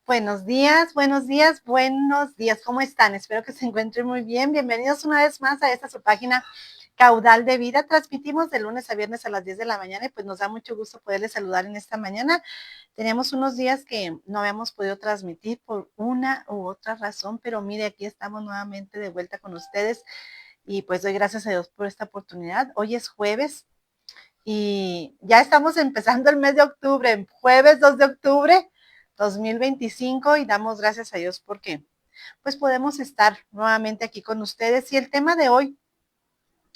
Buenos días, buenos días, buenos días. ¿Cómo están? Espero que se encuentren muy bien. Bienvenidos una vez más a esta su página Caudal de Vida. Transmitimos de lunes a viernes a las 10 de la mañana y pues nos da mucho gusto poderles saludar en esta mañana. Teníamos unos días que no habíamos podido transmitir por una u otra razón, pero mire, aquí estamos nuevamente de vuelta con ustedes y pues doy gracias a Dios por esta oportunidad. Hoy es jueves y ya estamos empezando el mes de octubre, jueves 2 de octubre 2025, y damos gracias a Dios porque pues podemos estar nuevamente aquí con ustedes. Y el tema de hoy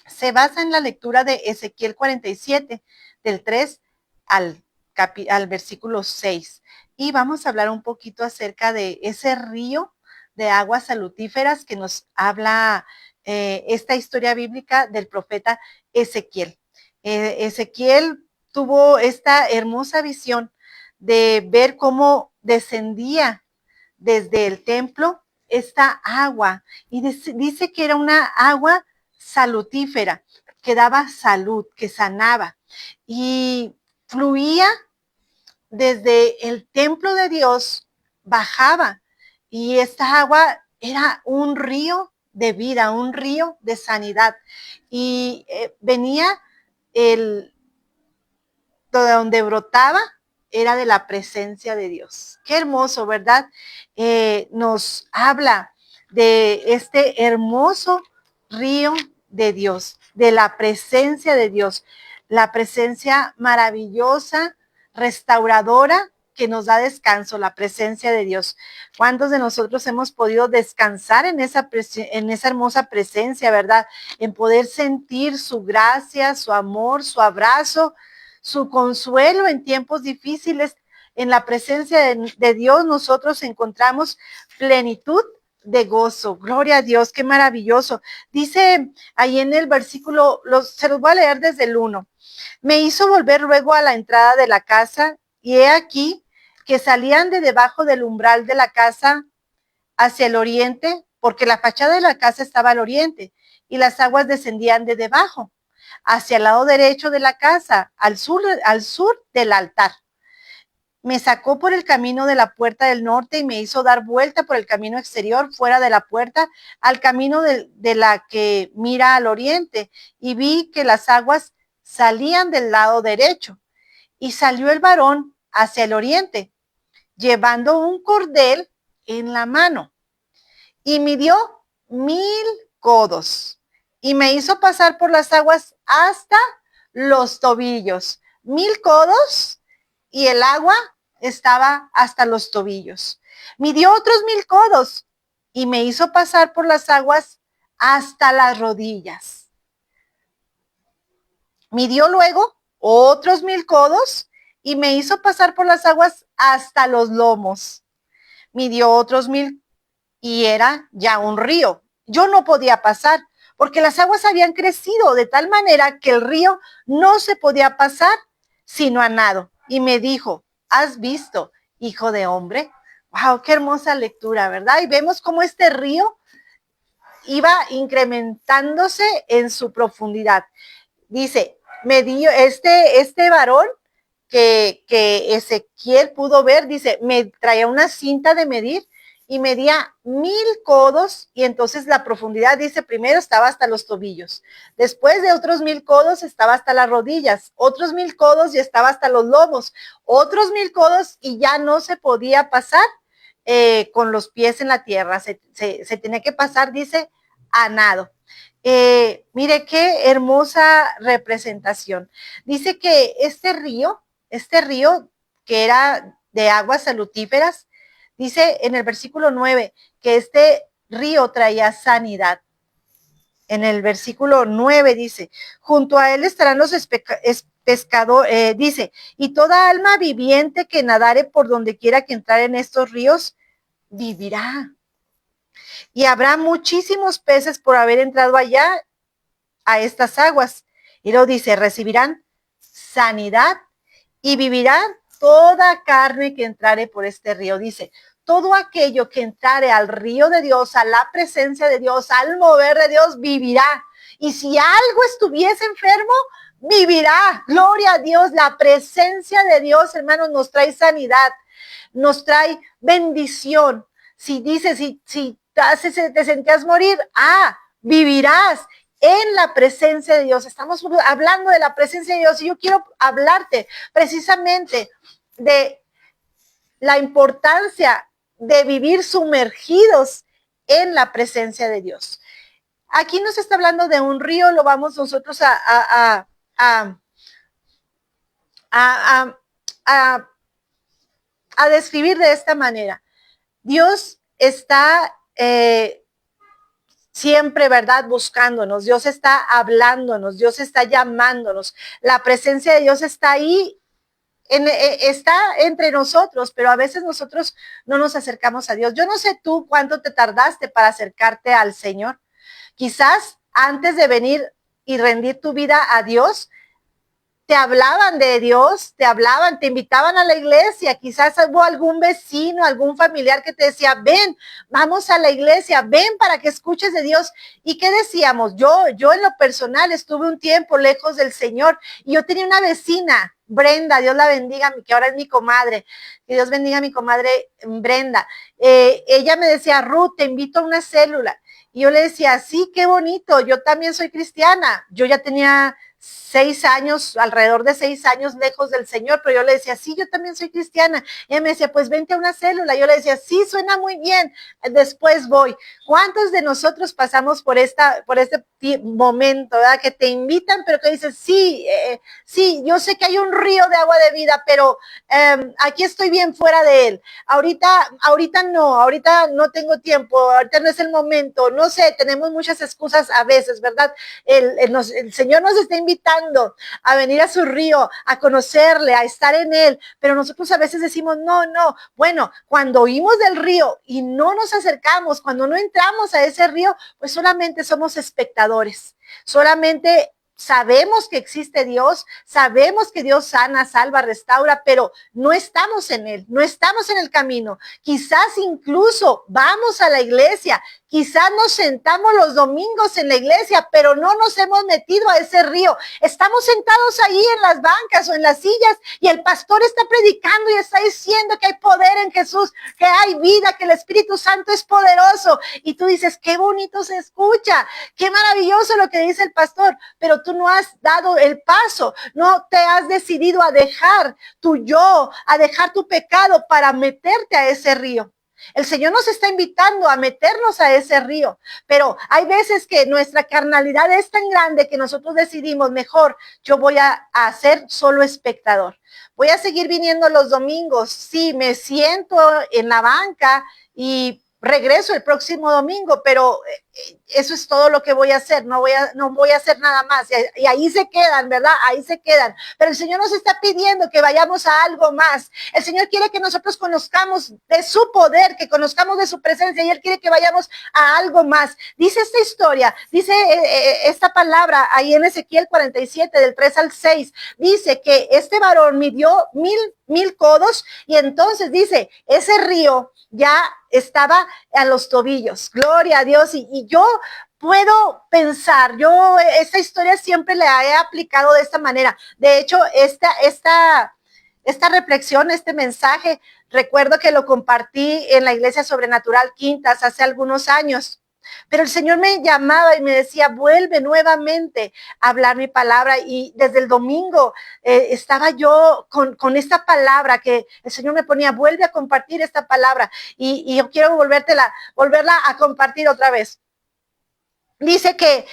se basa en la lectura de Ezequiel 47, del 3 al versículo 6. Y vamos a hablar un poquito acerca de ese río de aguas salutíferas que nos habla esta historia bíblica del profeta Ezequiel. Ezequiel tuvo esta hermosa visión de ver cómo descendía desde el templo esta agua, y dice que era una agua salutífera, que daba salud, que sanaba, y fluía desde el templo de Dios, bajaba, y esta agua era un río de vida, un río de sanidad, y venía el, de donde brotaba era de la presencia de Dios. Qué hermoso, ¿verdad? Nos habla de este hermoso río de Dios, de la presencia de Dios, la presencia maravillosa, restauradora, que nos da descanso, la presencia de Dios. ¿Cuántos de nosotros hemos podido descansar en esa hermosa presencia, verdad? En poder sentir su gracia, su amor, su abrazo, su consuelo en tiempos difíciles. En la presencia de Dios nosotros encontramos plenitud de gozo. Gloria a Dios, qué maravilloso. Dice ahí en el versículo, se los voy a leer desde el 1. Me hizo volver luego a la entrada de la casa, y he aquí que salían de debajo del umbral de la casa hacia el oriente, porque la fachada de la casa estaba al oriente, y las aguas descendían de debajo hacia el lado derecho de la casa, al sur del altar. Me sacó por el camino de la puerta del norte y me hizo dar vuelta por el camino exterior, fuera de la puerta, al camino de la que mira al oriente, y vi que las aguas salían del lado derecho. Y salió el varón hacia el oriente, llevando un cordel en la mano, y midió 1000 codos, y me hizo pasar por las aguas hasta los tobillos. 1000 codos, y el agua estaba hasta los tobillos. Midió otros 1000 codos, y me hizo pasar por las aguas hasta las rodillas. Midió luego otros 1000 codos, y me hizo pasar por las aguas hasta los lomos. Midió otros 1000, y era ya un río. Yo no podía pasar, porque las aguas habían crecido de tal manera que el río no se podía pasar sino a nado. Y me dijo, ¿has visto, hijo de hombre? Wow, qué hermosa lectura, ¿verdad? Y vemos cómo este río iba incrementándose en su profundidad. Dice, me dio este varón que Ezequiel pudo ver, dice, me traía una cinta de medir y medía 1000 codos, y entonces la profundidad, dice, primero estaba hasta los tobillos, después de otros 1000 codos estaba hasta las rodillas, otros 1000 codos y estaba hasta los lomos, otros 1000 codos y ya no se podía pasar con los pies en la tierra, se tenía que pasar, dice, a nado. Mire qué hermosa representación. Dice que este río que era de aguas salutíferas, dice en el versículo 9 que este río traía sanidad. En el versículo 9 dice, junto a él estarán los pescadores, dice, y toda alma viviente que nadare por donde quiera que entrar en estos ríos, vivirá. Y habrá muchísimos peces por haber entrado allá a estas aguas. Y luego dice, recibirán sanidad y vivirán toda carne que entrare por este río. Dice, todo aquello que entrare al río de Dios, a la presencia de Dios, al mover de Dios, vivirá. Y si algo estuviese enfermo, vivirá. Gloria a Dios, la presencia de Dios, hermanos, nos trae sanidad. nos trae bendición. Si dices, si te sentías morir, vivirás en la presencia de Dios. Estamos hablando de la presencia de Dios y yo quiero hablarte precisamente de la importancia de vivir sumergidos en la presencia de Dios. Aquí nos está hablando de un río, lo vamos nosotros a describir de esta manera. Dios está siempre, ¿verdad? Buscándonos. Dios está hablándonos. Dios está llamándonos. La presencia de Dios está ahí, está entre nosotros, pero a veces nosotros no nos acercamos a Dios. Yo no sé tú cuánto te tardaste para acercarte al Señor. Quizás antes de venir y rendir tu vida a Dios, te hablaban de Dios, te invitaban a la iglesia, quizás hubo algún vecino, algún familiar que te decía, ven, vamos a la iglesia, ven para que escuches de Dios. ¿Y qué decíamos? Yo en lo personal estuve un tiempo lejos del Señor y yo tenía una vecina, Brenda, Dios la bendiga, que ahora es mi comadre, que Dios bendiga a mi comadre Brenda. Ella me decía, Ruth, te invito a una célula. Y yo le decía, sí, qué bonito, yo también soy cristiana. Yo ya tenía 6 años, alrededor de 6 años lejos del Señor, pero yo le decía, sí, yo también soy cristiana. Y ella me decía, pues vente a una célula. Yo le decía, sí, suena muy bien, después voy. ¿Cuántos de nosotros pasamos por este momento, ¿verdad? Que te invitan, pero que dices, sí, sí, yo sé que hay un río de agua de vida, pero aquí estoy bien fuera de él. Ahorita no tengo tiempo, ahorita no es el momento, no sé, tenemos muchas excusas a veces, ¿verdad? El Señor nos está invitando a venir a su río, a conocerle, a estar en él, pero nosotros a veces decimos, no, bueno, cuando oímos del río y no nos acercamos, cuando no entramos a ese río, pues solamente somos espectadores, solamente sabemos que existe Dios, sabemos que Dios sana, salva, restaura, pero no estamos en él, no estamos en el camino. Quizás incluso vamos a la iglesia, quizás nos sentamos los domingos en la iglesia, pero no nos hemos metido a ese río. Estamos sentados ahí en las bancas o en las sillas y el pastor está predicando y está diciendo que hay poder en Jesús, que hay vida, que el Espíritu Santo es poderoso. Y tú dices, qué bonito se escucha, qué maravilloso lo que dice el pastor, pero tú no has dado el paso, no te has decidido a dejar tu yo, a dejar tu pecado para meterte a ese río. El Señor nos está invitando a meternos a ese río, pero hay veces que nuestra carnalidad es tan grande que nosotros decidimos, mejor yo voy a ser solo espectador. Voy a seguir viniendo los domingos, sí, me siento en la banca y regreso el próximo domingo, pero eso es todo lo que voy a hacer, no voy a hacer nada más. Y ahí se quedan, ¿verdad? Ahí se quedan. Pero el Señor nos está pidiendo que vayamos a algo más. El Señor quiere que nosotros conozcamos de su poder, que conozcamos de su presencia, y Él quiere que vayamos a algo más. Dice esta historia, dice esta palabra ahí en Ezequiel 47, del 3 al 6, dice que este varón midió 1000 codos y entonces dice, ese río ya estaba a los tobillos. Gloria a Dios. Y yo puedo pensar, yo esta historia siempre la he aplicado de esta manera. De hecho, esta reflexión, este mensaje, recuerdo que lo compartí en la Iglesia Sobrenatural Quintas hace algunos años. Pero el Señor me llamaba y me decía, vuelve nuevamente a hablar mi palabra. Y desde el domingo estaba yo con esta palabra que el Señor me ponía, vuelve a compartir esta palabra. Y yo quiero volverla a compartir otra vez. Dice que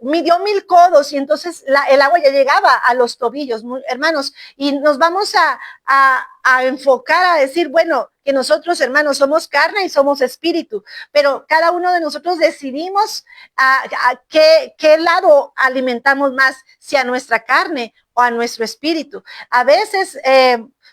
midió 1000 codos y entonces el agua ya llegaba a los tobillos, hermanos, y nos vamos a enfocar a decir, bueno, que nosotros, hermanos, somos carne y somos espíritu, pero cada uno de nosotros decidimos a qué lado alimentamos más, si a nuestra carne o a nuestro espíritu. A veces,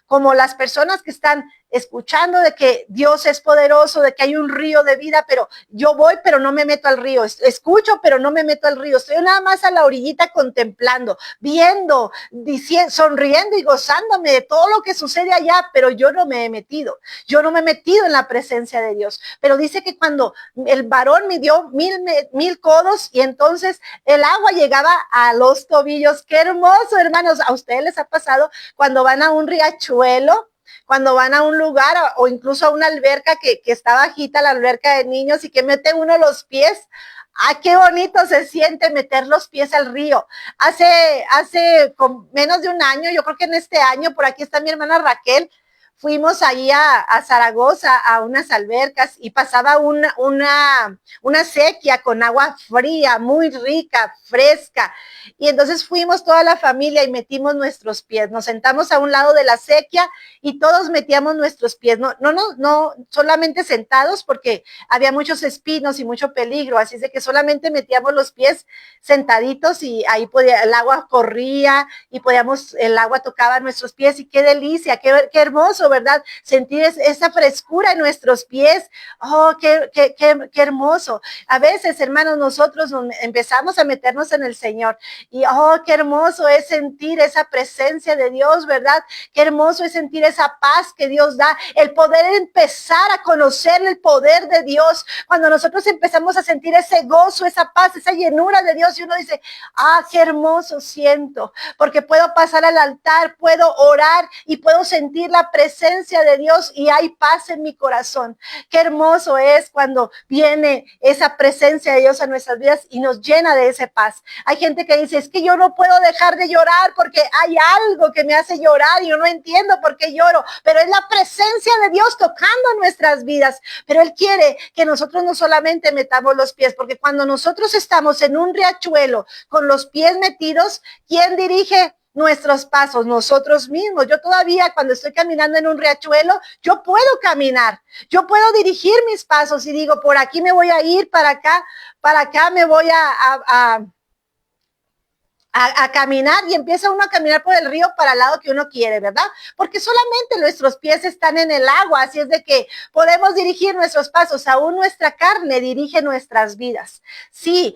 como las personas que están escuchando de que Dios es poderoso, de que hay un río de vida, pero yo voy, pero no me meto al río, escucho, pero no me meto al río, estoy nada más a la orillita contemplando, viendo, diciendo, sonriendo y gozándome de todo lo que sucede allá, pero yo no me he metido en la presencia de Dios. Pero dice que cuando el varón midió 1000 codos y entonces el agua llegaba a los tobillos. Qué hermoso, hermanos. ¿A ustedes les ha pasado cuando van a un riachuelo? cuando van a un lugar o incluso a una alberca que está bajita, la alberca de niños, y que mete uno los pies. ¡Ah, qué bonito se siente meter los pies al río! Hace con menos de un año, yo creo que en este año, por aquí está mi hermana Raquel, fuimos ahí a Zaragoza, a unas albercas, y pasaba una sequía con agua fría, muy rica, fresca. Y entonces fuimos toda la familia y metimos nuestros pies. Nos sentamos a un lado de la sequía y todos metíamos nuestros pies. No solamente sentados porque había muchos espinos y mucho peligro, así es de que solamente metíamos los pies sentaditos y ahí el agua corría y el agua tocaba nuestros pies y qué delicia, qué hermoso, ¿verdad? Sentir esa frescura en nuestros pies. Oh, qué hermoso. A veces, hermanos, nosotros empezamos a meternos en el Señor y oh, qué hermoso es sentir esa presencia de Dios, ¿verdad? Qué hermoso es sentir esa paz que Dios da, el poder empezar a conocer el poder de Dios. Cuando nosotros empezamos a sentir ese gozo, esa paz, esa llenura de Dios y uno dice, ah, qué hermoso siento, porque puedo pasar al altar, puedo orar y puedo sentir la presencia de Dios y hay paz en mi corazón. Qué hermoso es cuando viene esa presencia de Dios a nuestras vidas y nos llena de esa paz. Hay gente que dice, es que yo no puedo dejar de llorar porque hay algo que me hace llorar y yo no entiendo por qué lloro, pero es la presencia de Dios tocando nuestras vidas. Pero Él quiere que nosotros no solamente metamos los pies, porque cuando nosotros estamos en un riachuelo con los pies metidos, ¿quién dirige nuestros pasos? Nosotros mismos. Yo todavía cuando estoy caminando en un riachuelo, yo puedo caminar, yo puedo dirigir mis pasos y digo, por aquí me voy a ir, para acá me voy a caminar y empieza uno a caminar por el río para el lado que uno quiere, ¿verdad? Porque solamente nuestros pies están en el agua, así es de que podemos dirigir nuestros pasos, aún nuestra carne dirige nuestras vidas. Sí,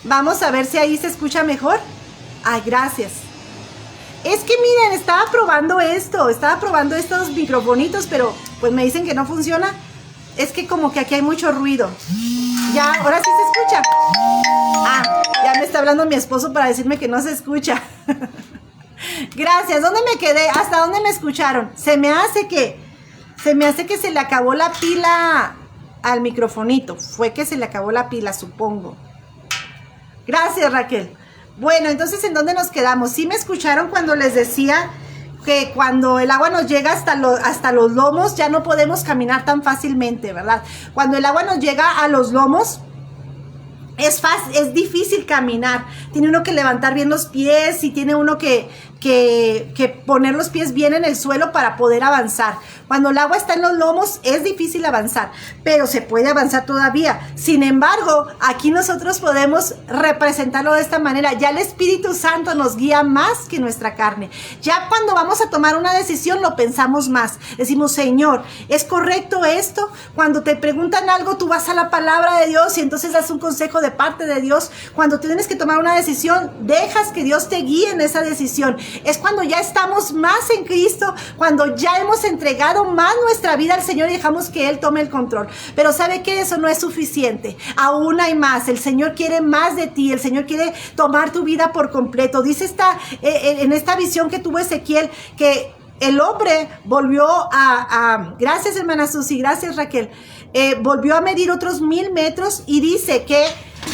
Vamos a ver si ahí se escucha mejor. Ay, gracias. Es que miren, estaba probando estos microfonitos, pero pues me dicen que no funciona. Es que como que aquí hay mucho ruido. Ya, ahora sí se escucha. Ah, ya me está hablando mi esposo para decirme que no se escucha. Gracias. ¿Dónde me quedé? ¿Hasta dónde me escucharon? Se me hace que se le acabó la pila al microfonito. Fue que se le acabó la pila, supongo. Gracias, Raquel. Bueno, entonces, ¿en dónde nos quedamos? ¿Sí me escucharon cuando les decía que cuando el agua nos llega hasta los lomos, ya no podemos caminar tan fácilmente, ¿verdad? Cuando el agua nos llega a los lomos, es difícil caminar. Tiene uno que levantar bien los pies y tiene uno que poner los pies bien en el suelo para poder avanzar. Cuando el agua está en los lomos es difícil avanzar, pero se puede avanzar todavía. Sin embargo, aquí nosotros podemos representarlo de esta manera. Ya el Espíritu Santo nos guía más que nuestra carne. Ya cuando vamos a tomar una decisión lo pensamos más. Decimos, Señor, ¿es correcto esto? Cuando te preguntan algo, tú vas a la palabra de Dios y entonces das un consejo de parte de Dios. Cuando tienes que tomar una decisión, dejas que Dios te guíe en esa decisión. Es cuando ya estamos más en Cristo, cuando ya hemos entregado más nuestra vida al Señor y dejamos que Él tome el control. Pero ¿sabe qué? Eso no es suficiente. Aún hay más. El Señor quiere más de ti. El Señor quiere tomar tu vida por completo. Dice en esta visión que tuvo Ezequiel que el hombre volvió gracias, hermana Susi, gracias, Raquel. Volvió a medir otros 1000 metros y dice que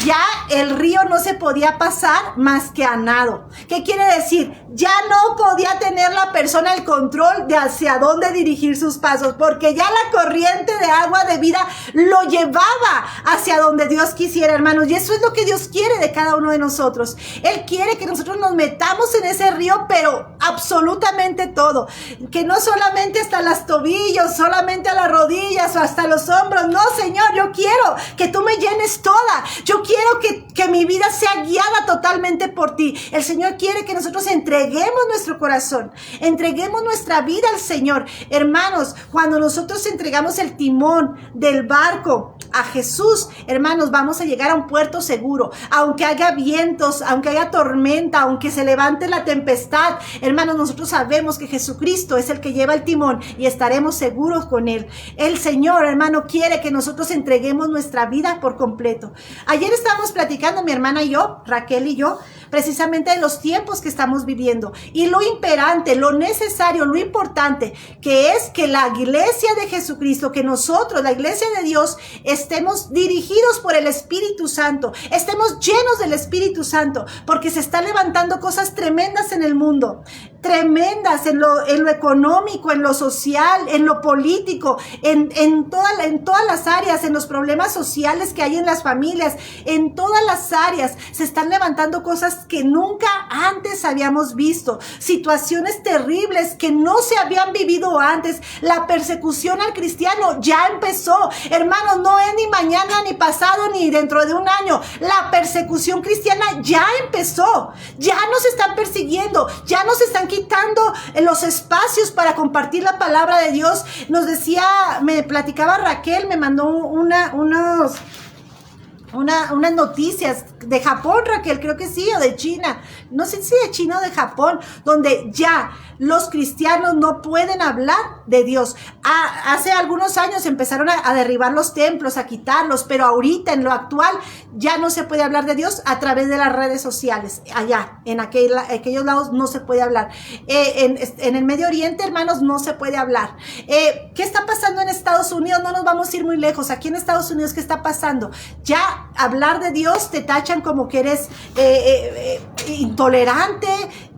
ya el río no se podía pasar más que a nado. ¿Qué quiere decir? Ya no podía tener la persona el control de hacia dónde dirigir sus pasos, porque ya la corriente de agua de vida lo llevaba hacia donde Dios quisiera, hermanos. Y eso es lo que Dios quiere de cada uno de nosotros. Él quiere que nosotros nos metamos en ese río, pero absolutamente todo. Que no solamente hasta las tobillos, solamente a las rodillas o hasta los hombros. No, Señor, yo quiero que tú me llenes toda. Yo quiero que mi vida sea guiada totalmente por ti. El Señor quiere que nosotros entreguemos nuestro corazón, entreguemos nuestra vida al Señor. Hermanos, cuando nosotros entregamos el timón del barco a Jesús, hermanos, vamos a llegar a un puerto seguro. Aunque haya vientos, aunque haya tormenta, aunque se levante la tempestad, hermanos, nosotros sabemos que Jesucristo es el que lleva el timón y estaremos seguros con Él. El Señor, hermano, quiere que nosotros entreguemos nuestra vida por completo. Ayer estábamos platicando, mi hermana y yo, Raquel y yo, precisamente de los tiempos que estamos viviendo y lo imperante, lo necesario, lo importante que es que la iglesia de Jesucristo, que nosotros, la iglesia de Dios, estemos dirigidos por el Espíritu Santo, estemos llenos del Espíritu Santo, porque se están levantando cosas tremendas en el mundo, tremendas en lo económico, en lo social, en lo político, en todas las áreas, en los problemas sociales que hay en las familias, en todas las áreas se están levantando cosas que nunca antes habíamos visto, situaciones terribles que no se habían vivido antes. La persecución al cristiano ya empezó, hermanos, no es ni mañana, ni pasado, ni dentro de un año. La persecución cristiana ya empezó, ya nos están persiguiendo, ya nos están quitando los espacios para compartir la palabra de Dios. Nos decía, me platicaba Raquel, me mandó unas noticias de Japón, Raquel, creo que sí, o de China, no sé si de China o de Japón, donde ya los cristianos no pueden hablar de Dios. Hace algunos años empezaron a derribar los templos, a quitarlos, pero ahorita en lo actual ya no se puede hablar de Dios a través de las redes sociales. Allá, en aquellos lados no se puede hablar. En el Medio Oriente, hermanos, no se puede hablar. ¿Qué está pasando en Estados Unidos? No nos vamos a ir muy lejos. Aquí en Estados Unidos, ¿qué está pasando? Ya hablar de Dios te tachan como que eres intolerante.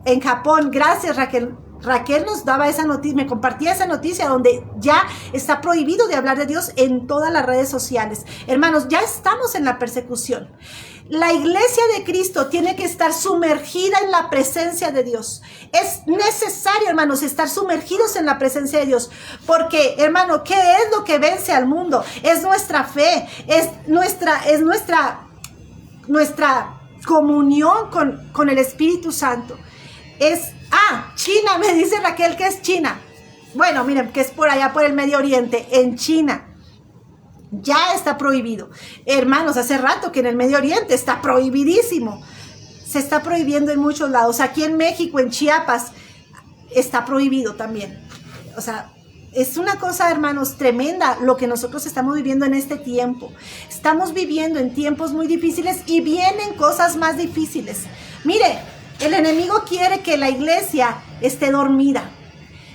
En Japón, gracias, Raquel. Raquel nos daba esa noticia, me compartía esa noticia donde ya está prohibido de hablar de Dios en todas las redes sociales. Hermanos, ya estamos en la persecución. La iglesia de Cristo tiene que estar sumergida en la presencia de Dios. Es necesario, hermanos, estar sumergidos en la presencia de Dios. Porque, hermano, ¿qué es lo que vence al mundo? Es nuestra fe, es nuestra comunión con el Espíritu Santo. China, me dice Raquel que es China. Bueno, miren, que es por allá por el Medio Oriente, en China. Ya está prohibido. Hermanos, hace rato que en el Medio Oriente está prohibidísimo. Se está prohibiendo en muchos lados. Aquí en México, en Chiapas, está prohibido también. O sea, es una cosa, hermanos, tremenda lo que nosotros estamos viviendo en este tiempo. Estamos viviendo en tiempos muy difíciles y vienen cosas más difíciles. Mire, el enemigo quiere que la iglesia esté dormida.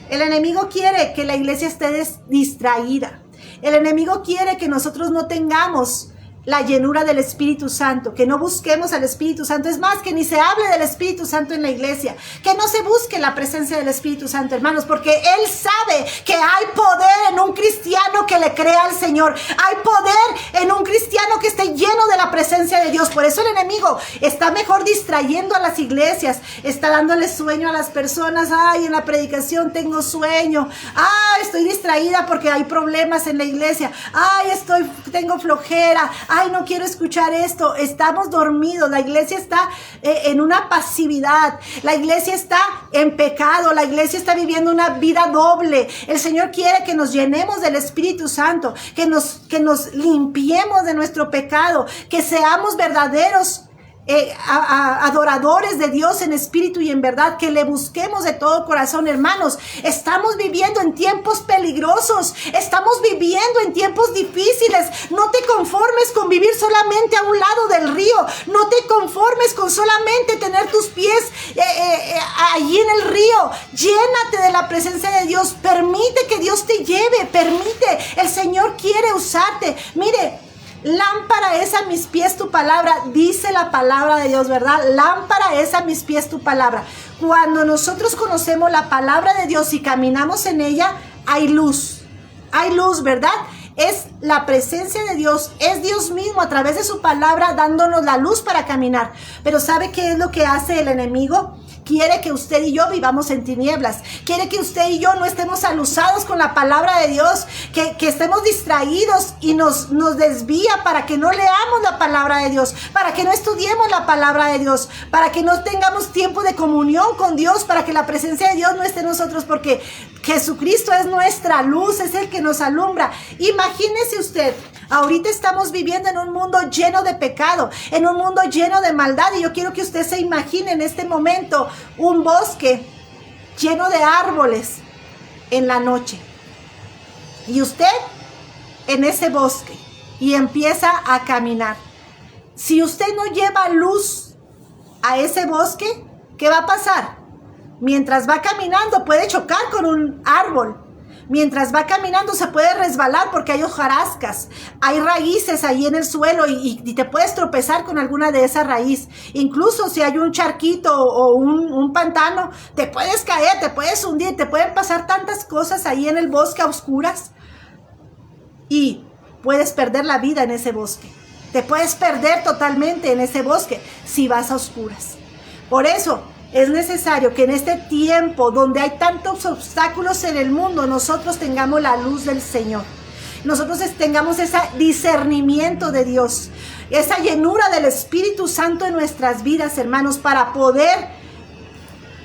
El enemigo quiere que la iglesia esté distraída. El enemigo quiere que nosotros no tengamos la llenura del Espíritu Santo, que no busquemos al Espíritu Santo. Es más, que ni se hable del Espíritu Santo en la iglesia, que no se busque la presencia del Espíritu Santo, hermanos, porque Él sabe que hay poder en un cristiano que le crea al Señor. Hay poder en un cristiano que esté lleno de la presencia de Dios. Por eso el enemigo está mejor distrayendo a las iglesias, está dándole sueño a las personas. Ay, en la predicación tengo sueño. Ay, estoy distraída porque hay problemas en la iglesia. Ay, tengo flojera. Ay, no quiero escuchar esto. Estamos dormidos. La iglesia está en una pasividad. La iglesia está en pecado. La iglesia está viviendo una vida doble. El Señor quiere que nos llenemos del Espíritu Santo, que nos limpiemos de nuestro pecado, que seamos verdaderos adoradores de Dios en espíritu y en verdad, que le busquemos de todo corazón. Hermanos, estamos viviendo en tiempos peligrosos, estamos viviendo en tiempos difíciles. No te conformes con vivir solamente a un lado del río, no te conformes con solamente tener tus pies allí en el río. Llénate de la presencia de Dios, permite que Dios te lleve, permite, el Señor quiere usarte. Mire, lámpara es a mis pies tu palabra, dice la palabra de Dios, ¿verdad? Lámpara es a mis pies tu palabra. Cuando nosotros conocemos la palabra de Dios y caminamos en ella, hay luz, ¿verdad? Es la presencia de Dios, es Dios mismo a través de su palabra dándonos la luz para caminar. Pero ¿sabe qué es lo que hace el enemigo? Quiere que usted y yo vivamos en tinieblas. Quiere que usted y yo no estemos alusados con la palabra de Dios, que estemos distraídos y nos desvía para que no leamos la palabra de Dios, para que no estudiemos la palabra de Dios, para que no tengamos tiempo de comunión con Dios, para que la presencia de Dios no esté en nosotros, porque Jesucristo es nuestra luz, es el que nos alumbra. Imagínese usted, ahorita estamos viviendo en un mundo lleno de pecado, en un mundo lleno de maldad, y yo quiero que usted se imagine en este momento un bosque lleno de árboles en la noche, y usted en ese bosque y empieza a caminar. Si usted no lleva luz a ese bosque, ¿qué va a pasar? Mientras va caminando puede chocar con un árbol. Mientras va caminando se puede resbalar porque hay hojarascas, hay raíces ahí en el suelo y te puedes tropezar con alguna de esas raíces. Incluso si hay un charquito o un pantano, te puedes caer, te puedes hundir, te pueden pasar tantas cosas ahí en el bosque a oscuras y puedes perder la vida en ese bosque. Te puedes perder totalmente en ese bosque si vas a oscuras. Por eso es necesario que en este tiempo donde hay tantos obstáculos en el mundo, nosotros tengamos la luz del Señor. Nosotros tengamos ese discernimiento de Dios, esa llenura del Espíritu Santo en nuestras vidas, hermanos, para poder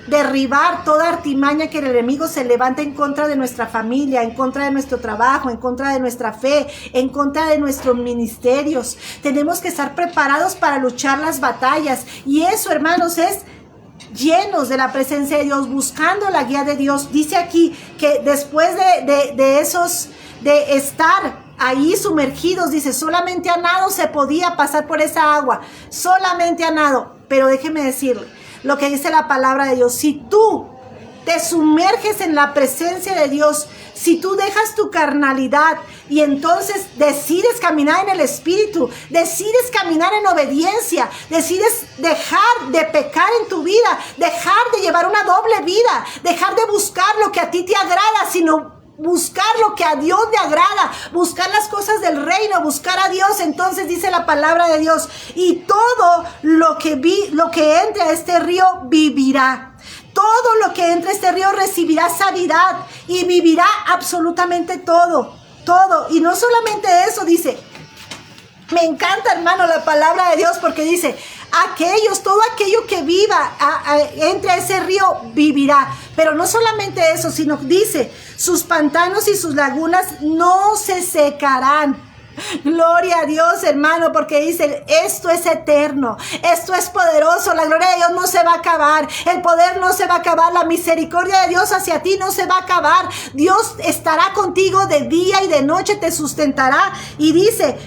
derribar toda artimaña que el enemigo se levanta en contra de nuestra familia, en contra de nuestro trabajo, en contra de nuestra fe, en contra de nuestros ministerios. Tenemos que estar preparados para luchar las batallas, y eso, hermanos, es llenos de la presencia de Dios, buscando la guía de Dios. Dice aquí que después de estar ahí sumergidos, dice, solamente a nado se podía pasar por esa agua, solamente a nado. Pero déjeme decirle lo que dice la palabra de Dios: si tú te sumerges en la presencia de Dios, si tú dejas tu carnalidad y entonces decides caminar en el Espíritu, decides caminar en obediencia, decides dejar de pecar en tu vida, dejar de llevar una doble vida, dejar de buscar lo que a ti te agrada, sino buscar lo que a Dios le agrada, buscar las cosas del reino, buscar a Dios. Entonces dice la palabra de Dios: y todo lo que entre a este río vivirá. Todo lo que entre a este río recibirá sanidad y vivirá absolutamente todo. Y no solamente eso, dice, me encanta, hermano, la palabra de Dios, porque dice, todo aquello que viva entre a ese río vivirá. Pero no solamente eso, sino dice, sus pantanos y sus lagunas no se secarán. Gloria a Dios, hermano, porque dice, esto es eterno, esto es poderoso, la gloria de Dios no se va a acabar, el poder no se va a acabar, la misericordia de Dios hacia ti no se va a acabar. Dios estará contigo de día y de noche, te sustentará. Y dice,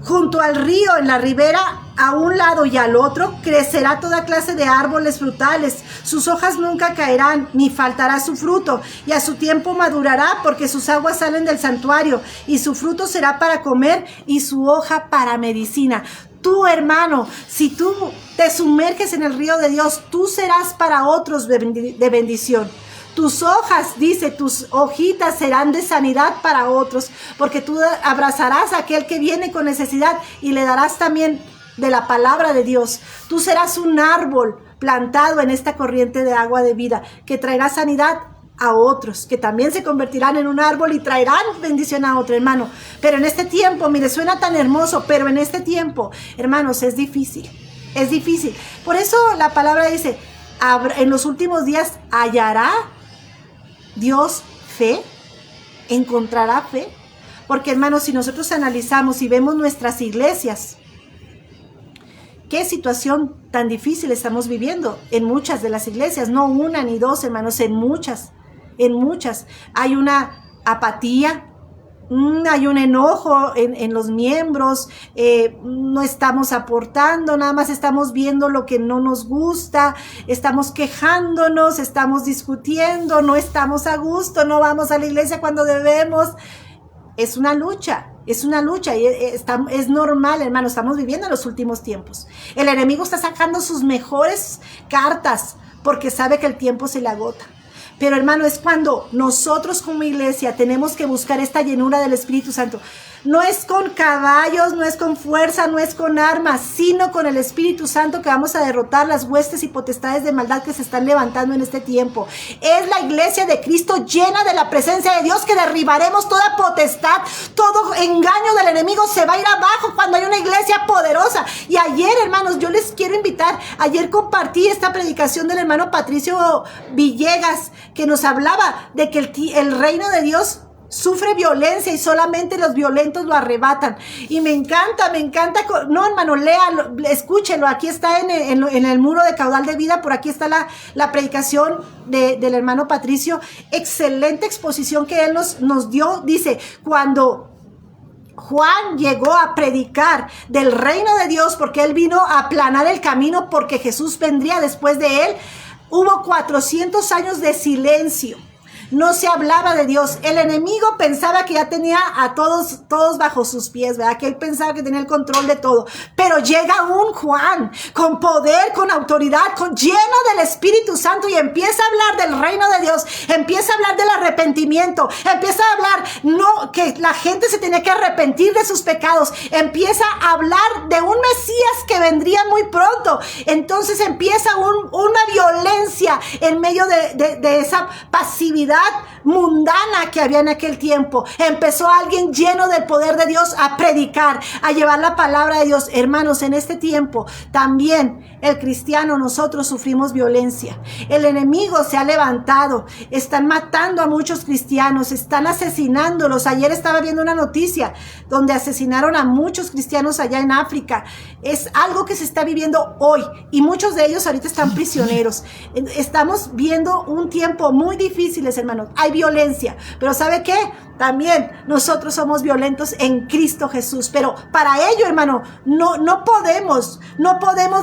junto al río, en la ribera, a un lado y al otro, crecerá toda clase de árboles frutales. Sus hojas nunca caerán, ni faltará su fruto. Y a su tiempo madurará, porque sus aguas salen del santuario. Y su fruto será para comer, y su hoja para medicina. Tú, hermano, si tú te sumerges en el río de Dios, tú serás para otros de bendición. Tus hojas, dice, tus hojitas serán de sanidad para otros, porque tú abrazarás a aquel que viene con necesidad y le darás también de la palabra de Dios. Tú serás un árbol plantado en esta corriente de agua de vida que traerá sanidad a otros, que también se convertirán en un árbol y traerán bendición a otro, hermano. Pero en este tiempo, mire, suena tan hermoso, pero en este tiempo, hermanos, es difícil, es difícil. Por eso la palabra dice, en los últimos días hallará Dios fe, encontrará fe. Porque, hermanos, si nosotros analizamos y vemos nuestras iglesias, qué situación tan difícil estamos viviendo en muchas de las iglesias, no una ni dos, hermanos, en muchas. Hay una apatía, hay un enojo en los miembros, no estamos aportando, nada más estamos viendo lo que no nos gusta, estamos quejándonos, estamos discutiendo, no estamos a gusto, no vamos a la iglesia cuando debemos. Es una lucha y es normal, hermano, estamos viviendo en los últimos tiempos. El enemigo está sacando sus mejores cartas porque sabe que el tiempo se le agota. Pero, hermano, es cuando nosotros como iglesia tenemos que buscar esta llenura del Espíritu Santo. No es con caballos, no es con fuerza, no es con armas, sino con el Espíritu Santo que vamos a derrotar las huestes y potestades de maldad que se están levantando en este tiempo. Es la iglesia de Cristo llena de la presencia de Dios que derribaremos toda potestad, todo engaño del enemigo se va a ir abajo cuando hay una iglesia poderosa. Y ayer, hermanos, yo les quiero invitar, ayer compartí esta predicación del hermano Patricio Villegas, que nos hablaba de que el reino de Dios sufre violencia y solamente los violentos lo arrebatan. Y me encanta. No, hermano, léalo, escúchelo. Aquí está en el muro de Caudal de Vida. Por aquí está la predicación del hermano Patricio. Excelente exposición que él nos dio. Dice, cuando Juan llegó a predicar del reino de Dios, porque él vino a aplanar el camino, porque Jesús vendría después de él, hubo 400 años de silencio. No se hablaba de Dios. El enemigo pensaba que ya tenía a todos bajo sus pies, ¿verdad? Que él pensaba que tenía el control de todo. Pero llega un Juan con poder, con autoridad, lleno del Espíritu Santo y empieza a hablar del reino de Dios, empieza a hablar del arrepentimiento, empieza a hablar que la gente se tenía que arrepentir de sus pecados, empieza a hablar de un Mesías que vendría muy pronto. Entonces empieza una violencia en medio de esa pasividad mundana que había en aquel tiempo. Empezó alguien lleno del poder de Dios a predicar, a llevar la palabra de Dios. Hermanos, en este tiempo también el cristiano, nosotros sufrimos violencia. El enemigo se ha levantado, están matando a muchos cristianos, están asesinándolos. Ayer estaba viendo una noticia donde asesinaron a muchos cristianos allá en África. Es algo que se está viviendo hoy y muchos de ellos ahorita están prisioneros. Estamos viendo un tiempo muy difícil, hermanos. Hay violencia, pero ¿sabe qué? También nosotros somos violentos en Cristo Jesús, pero para ello, hermano, no podemos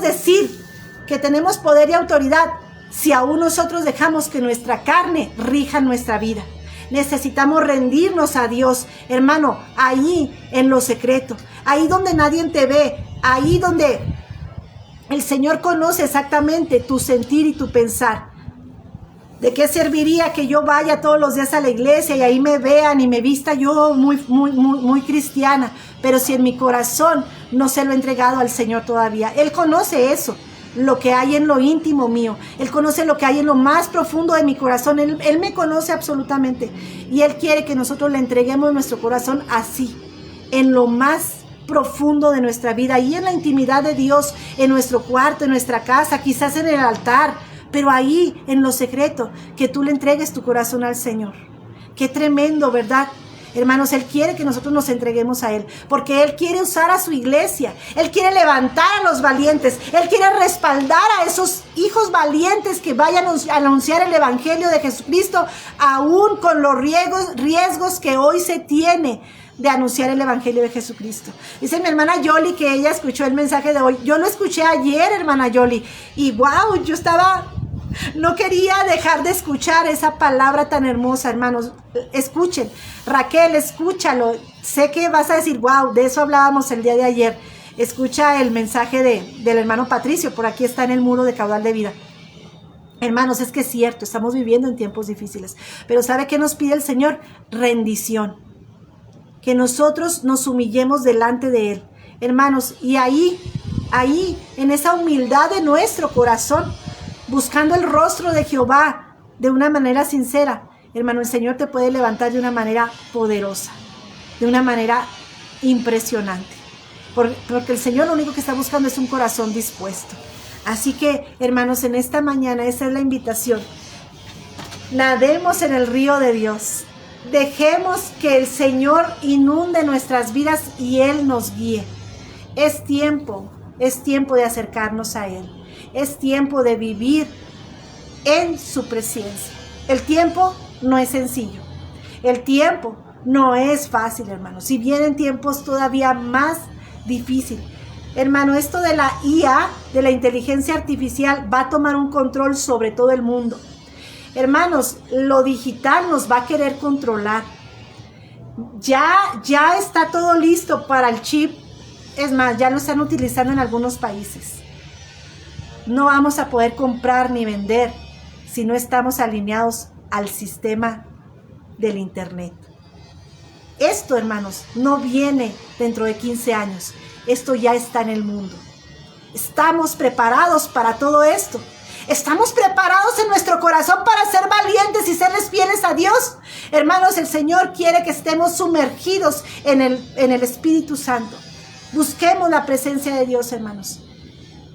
decir que tenemos poder y autoridad si aún nosotros dejamos que nuestra carne rija nuestra vida. Necesitamos rendirnos a Dios, hermano, ahí en lo secreto, ahí donde nadie te ve, ahí donde el Señor conoce exactamente tu sentir y tu pensar. ¿De qué serviría que yo vaya todos los días a la iglesia y ahí me vean y me vista yo muy cristiana? Pero si en mi corazón no se lo he entregado al Señor todavía. Él conoce eso, lo que hay en lo íntimo mío. Él conoce lo que hay en lo más profundo de mi corazón. Él me conoce absolutamente. Y Él quiere que nosotros le entreguemos nuestro corazón así, en lo más profundo de nuestra vida. Y en la intimidad de Dios, en nuestro cuarto, en nuestra casa, quizás en el altar. Pero ahí, en lo secreto, que tú le entregues tu corazón al Señor. Qué tremendo, ¿verdad? Hermanos, Él quiere que nosotros nos entreguemos a Él, porque Él quiere usar a su iglesia. Él quiere levantar a los valientes. Él quiere respaldar a esos hijos valientes que vayan a anunciar el evangelio de Jesucristo, aún con los riesgos que hoy se tiene de anunciar el evangelio de Jesucristo. Dice mi hermana Yoli que ella escuchó el mensaje de hoy. Yo lo escuché ayer, hermana Yoli, y wow, no quería dejar de escuchar esa palabra tan hermosa, hermanos. Escuchen, Raquel, escúchalo. Sé que vas a decir, wow, de eso hablábamos el día de ayer. Escucha el mensaje del hermano Patricio, por aquí está en el muro de Caudal de Vida. Hermanos, es que es cierto, estamos viviendo en tiempos difíciles, pero ¿sabe qué nos pide el Señor? Rendición. Que nosotros nos humillemos delante de Él, hermanos, y ahí, en esa humildad de nuestro corazón, buscando el rostro de Jehová de una manera sincera, hermano, el Señor te puede levantar de una manera poderosa, de una manera impresionante, porque el Señor lo único que está buscando es un corazón dispuesto. Así que, hermanos, en esta mañana, esa es la invitación. Nademos en el río de Dios. Dejemos que el Señor inunde nuestras vidas y Él nos guíe. Es tiempo de acercarnos a Él. Es tiempo de vivir en su presencia. El tiempo no es sencillo. El tiempo no es fácil, hermanos. Si vienen tiempos todavía más difíciles. Hermano, esto de la IA, de la inteligencia artificial, va a tomar un control sobre todo el mundo. Hermanos, lo digital nos va a querer controlar. Ya está todo listo para el chip. Es más, ya lo están utilizando en algunos países. No vamos a poder comprar ni vender si no estamos alineados al sistema del Internet. Esto, hermanos, no viene dentro de 15 años. Esto ya está en el mundo. Estamos preparados para todo esto. Estamos preparados en nuestro corazón para ser valientes y serles fieles a Dios. Hermanos, el Señor quiere que estemos sumergidos en el Espíritu Santo. Busquemos la presencia de Dios, hermanos.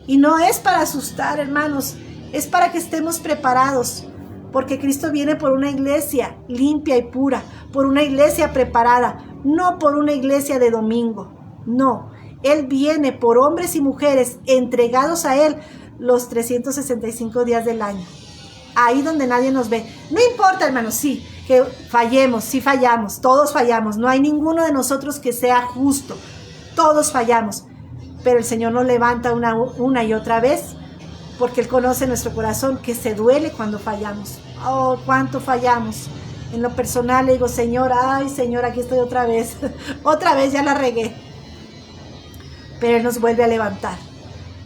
Y no es para asustar, hermanos. Es para que estemos preparados. Porque Cristo viene por una iglesia limpia y pura. Por una iglesia preparada. No por una iglesia de domingo. No. Él viene por hombres y mujeres entregados a Él los 365 días del año. Ahí donde nadie nos ve. No importa, hermanos, sí, que fallemos, sí fallamos, todos fallamos. No hay ninguno de nosotros que sea justo. Todos fallamos. Pero el Señor nos levanta una y otra vez, porque Él conoce nuestro corazón, que se duele cuando fallamos. Oh, cuánto fallamos. En lo personal le digo, Señor, ay, Señor, aquí estoy otra vez. Otra vez ya la regué. Pero Él nos vuelve a levantar.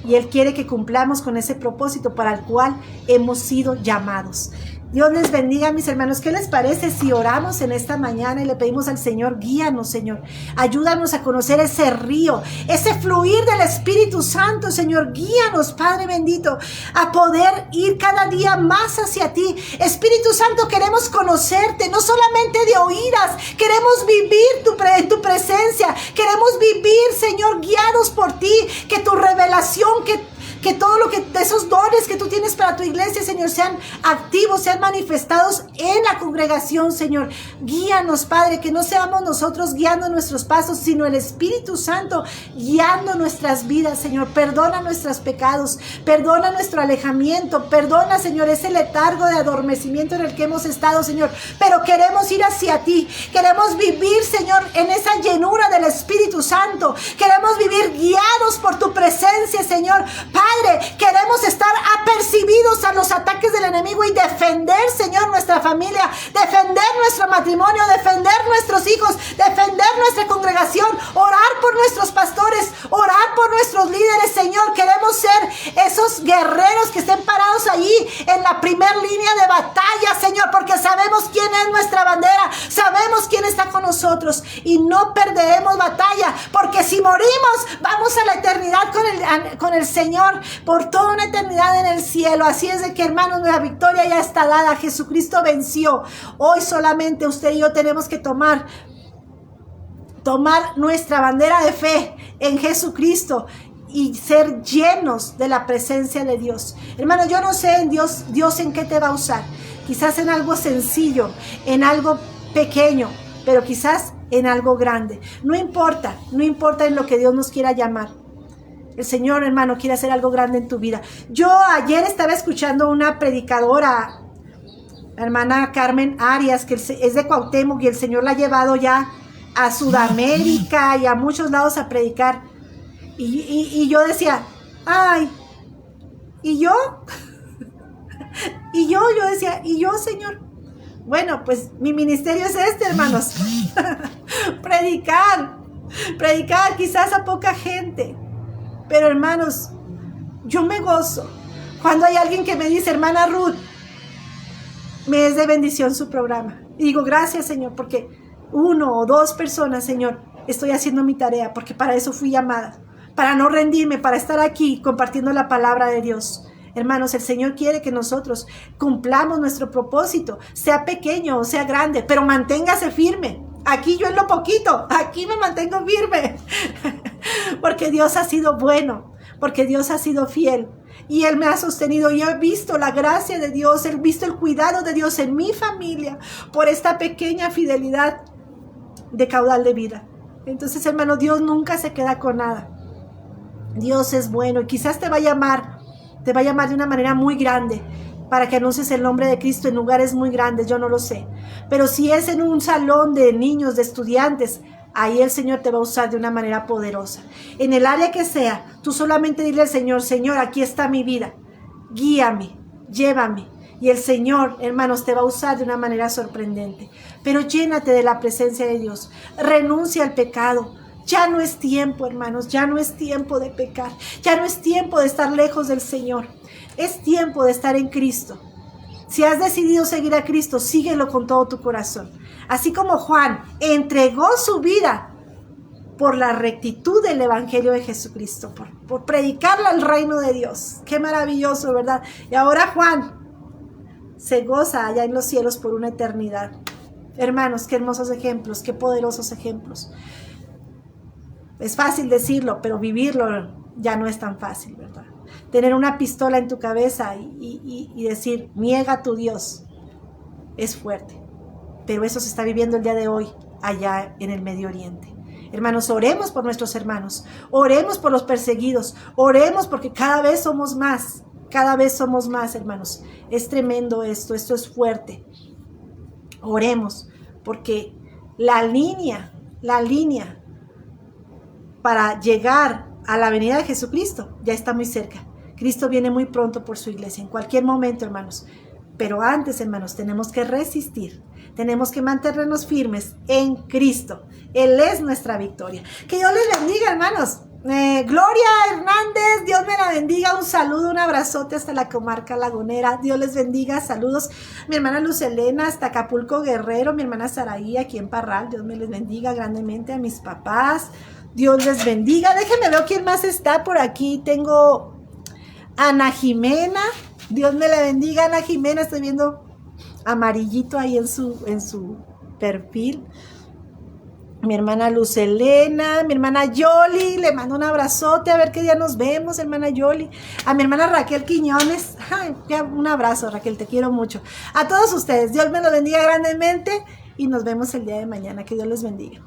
Y Él quiere que cumplamos con ese propósito para el cual hemos sido llamados. Dios les bendiga, mis hermanos. ¿Qué les parece si oramos en esta mañana y le pedimos al Señor, guíanos, Señor? Ayúdanos a conocer ese río, ese fluir del Espíritu Santo, Señor. Guíanos, Padre bendito, a poder ir cada día más hacia ti. Espíritu Santo, queremos conocerte, no solamente de oídas. Queremos vivir tu presencia. Queremos vivir, Señor, guiados por ti. Que tu revelación, que todo lo que, esos dones que tú tienes para tu iglesia, Señor, sean activos, sean manifestados en la congregación, Señor. Guíanos, Padre, que no seamos nosotros guiando nuestros pasos, sino el Espíritu Santo guiando nuestras vidas, Señor. Perdona nuestros pecados, perdona nuestro alejamiento, perdona, Señor, ese letargo de adormecimiento en el que hemos estado, Señor. Pero queremos ir hacia ti, queremos vivir, Señor, en esa llenura del Espíritu Santo. Queremos vivir guiados por tu presencia, Señor. Padre, queremos estar apercibidos a los ataques del enemigo y defender, Señor, nuestra familia, defender nuestro matrimonio, defender nuestros hijos, defender nuestra congregación, orar por nuestros pastores, orar por nuestros líderes, Señor. Queremos ser esos guerreros que estén parados allí en la primera línea de batalla, Señor, porque sabemos quién es nuestra bandera, sabemos quién está con nosotros y no perderemos batalla, porque si morimos, vamos a la eternidad con el Señor, por toda una eternidad en el cielo. Así es de que, hermanos, nuestra victoria ya está dada. Jesucristo venció. Hoy solamente usted y yo tenemos que tomar nuestra bandera de fe en Jesucristo y ser llenos de la presencia de Dios. Hermano, yo no sé en Dios en qué te va a usar. Quizás en algo sencillo, en algo pequeño, pero quizás en algo grande. No importa en lo que Dios nos quiera llamar. El Señor, hermano, quiere hacer algo grande en tu vida. Yo ayer estaba escuchando una predicadora, la hermana Carmen Arias, que es de Cuauhtémoc, y el Señor la ha llevado ya a Sudamérica y a muchos lados a predicar. Y yo decía, ay, ¿y yo? Yo decía, ¿y yo, Señor? Bueno, pues mi ministerio es este, hermanos. Predicar quizás a poca gente. Pero, hermanos, yo me gozo cuando hay alguien que me dice, hermana Ruth, me es de bendición su programa. Y digo, gracias, Señor, porque 1 o 2 personas, Señor, estoy haciendo mi tarea, porque para eso fui llamada, para no rendirme, para estar aquí compartiendo la palabra de Dios. Hermanos, el Señor quiere que nosotros cumplamos nuestro propósito, sea pequeño o sea grande, pero manténgase firme. Aquí yo en lo poquito, aquí me mantengo firme, porque Dios ha sido bueno, porque Dios ha sido fiel. Y Él me ha sostenido y he visto la gracia de Dios, he visto el cuidado de Dios en mi familia por esta pequeña fidelidad de Caudal de Vida. Entonces, hermano, Dios nunca se queda con nada. Dios es bueno y quizás te va a llamar de una manera muy grande para que anuncies el nombre de Cristo en lugares muy grandes, yo no lo sé. Pero si es en un salón de niños, de estudiantes, ahí el Señor te va a usar de una manera poderosa. En el área que sea, tú solamente dile al Señor, Señor, aquí está mi vida, guíame, llévame. Y el Señor, hermanos, te va a usar de una manera sorprendente. Pero llénate de la presencia de Dios, renuncia al pecado. Ya no es tiempo, hermanos, ya no es tiempo de pecar, ya no es tiempo de estar lejos del Señor. Es tiempo de estar en Cristo. Si has decidido seguir a Cristo, síguelo con todo tu corazón. Así como Juan entregó su vida por la rectitud del Evangelio de Jesucristo, por predicarle al reino de Dios. Qué maravilloso, ¿verdad? Y ahora Juan se goza allá en los cielos por una eternidad. Hermanos, qué hermosos ejemplos, qué poderosos ejemplos. Es fácil decirlo, pero vivirlo ya no es tan fácil, ¿verdad? Tener una pistola en tu cabeza y decir, niega a tu Dios, es fuerte. Pero eso se está viviendo el día de hoy, allá en el Medio Oriente. Hermanos, oremos por nuestros hermanos, oremos por los perseguidos, oremos porque cada vez somos más, hermanos. Es tremendo esto es fuerte. Oremos, porque la línea para llegar a la venida de Jesucristo ya está muy cerca. Cristo viene muy pronto por su iglesia, en cualquier momento, hermanos. Pero antes, hermanos, tenemos que resistir. Tenemos que mantenernos firmes en Cristo. Él es nuestra victoria. Que Dios les bendiga, hermanos. Gloria Hernández, Dios me la bendiga. Un saludo, un abrazote hasta la comarca lagunera. Dios les bendiga. Saludos. Mi hermana Luz Elena hasta Acapulco Guerrero. Mi hermana Saraí aquí en Parral. Dios me les bendiga grandemente. A mis papás. Dios les bendiga. Déjenme ver quién más está por aquí. Tengo Ana Jimena. Dios me la bendiga, Ana Jimena. Estoy viendo amarillito ahí en su perfil. Mi hermana Luz Elena, mi hermana Yoli, le mando un abrazote, a ver qué día nos vemos, hermana Yoli. A mi hermana Raquel Quiñones, ay, un abrazo, Raquel, te quiero mucho. A todos ustedes, Dios me los bendiga grandemente y nos vemos el día de mañana. Que Dios les bendiga.